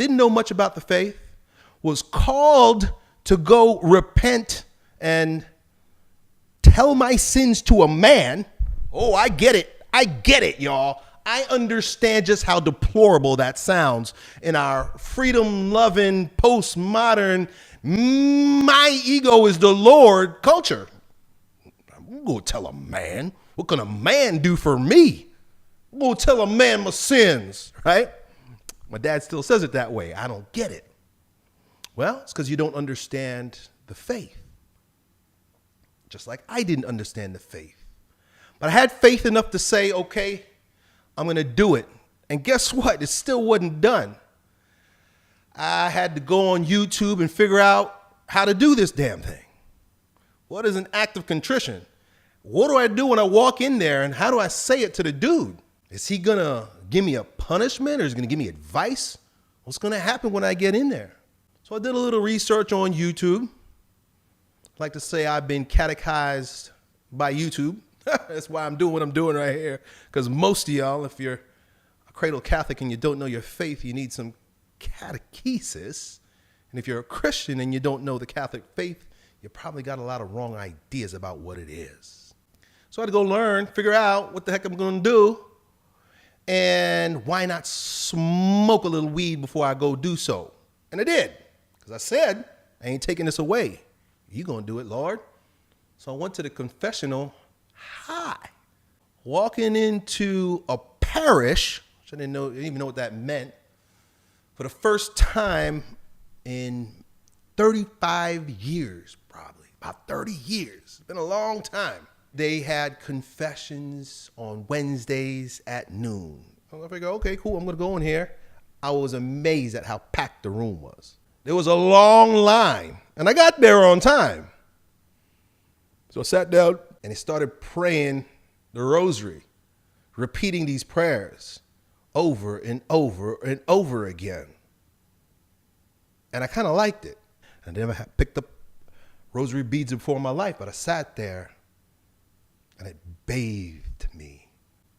didn't know much about the faith, was called to go repent and tell my sins to a man. Oh, I get it. I get it, y'all. I understand just how deplorable that sounds in our freedom-loving, postmodern, my ego is the Lord culture. I'm going to tell a man. What can a man do for me? I'm going to tell a man my sins, right? My dad still says it that way. I don't get it. Well, it's because you don't understand the faith. Just like I didn't understand the faith. But I had faith enough to say, okay, I'm going to do it. And guess what? It still wasn't done. I had to go on YouTube and figure out how to do this damn thing. What is an act of contrition? What do I do when I walk in there, and how do I say it to the dude? Is he going to give me a punishment, or is he going to give me advice? What's going to happen when I get in there? So I did a little research on YouTube. I like to say I've been catechized by YouTube. That's why I'm doing what I'm doing right here. Because most of y'all, if you're a cradle Catholic and you don't know your faith, you need some catechesis. And if you're a Christian and you don't know the Catholic faith, you probably got a lot of wrong ideas about what it is. So I had to go learn, figure out what the heck I'm going to do. And why not smoke a little weed before I go do so? And I did. Because I said, I ain't taking this away. You going to do it, Lord. So I went to the confessional high. Walking into a parish, which I didn't even know what that meant, for the first time in 35 years, probably. About 30 years. It's been a long time. They had confessions on Wednesdays at noon. I figured, okay, cool, I'm going to go in here. I was amazed at how packed the room was. There was a long line, and I got there on time. So I sat down, and they started praying the rosary, repeating these prayers over and over and over again. And I kind of liked it. I never had picked up rosary beads before in my life, but I sat there, and it bathed me.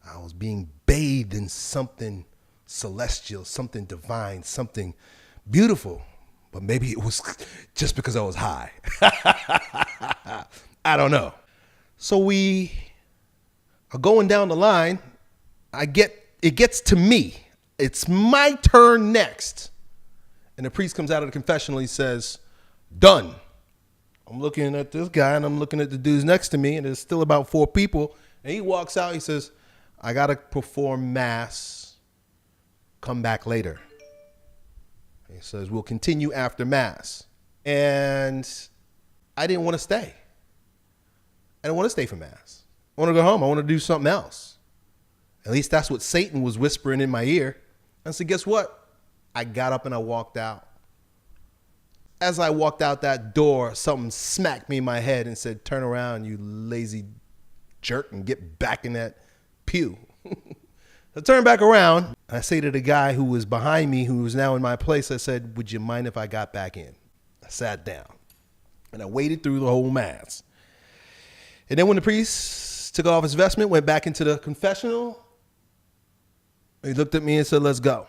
I was being bathed in something celestial, something divine, something beautiful. But maybe it was just because I was high. I don't know. So we are going down the line. It gets to me. It's my turn next. And the priest comes out of the confessional. He says, done. I'm looking at this guy, and I'm looking at the dudes next to me, and there's still about 4 people. And he walks out. He says, I got to perform mass. Come back later. He says, we'll continue after mass. And I didn't want to stay. I didn't want to stay for mass. I want to go home. I want to do something else. At least that's what Satan was whispering in my ear. And so guess what? I got up and I walked out. As I walked out that door, something smacked me in my head and said, turn around, you lazy jerk, and get back in that pew. I turned back around, and I say to the guy who was behind me, who was now in my place, I said, would you mind if I got back in? I sat down, and I waited through the whole mass. And then when the priest took off his vestment, went back into the confessional, he looked at me and said, let's go.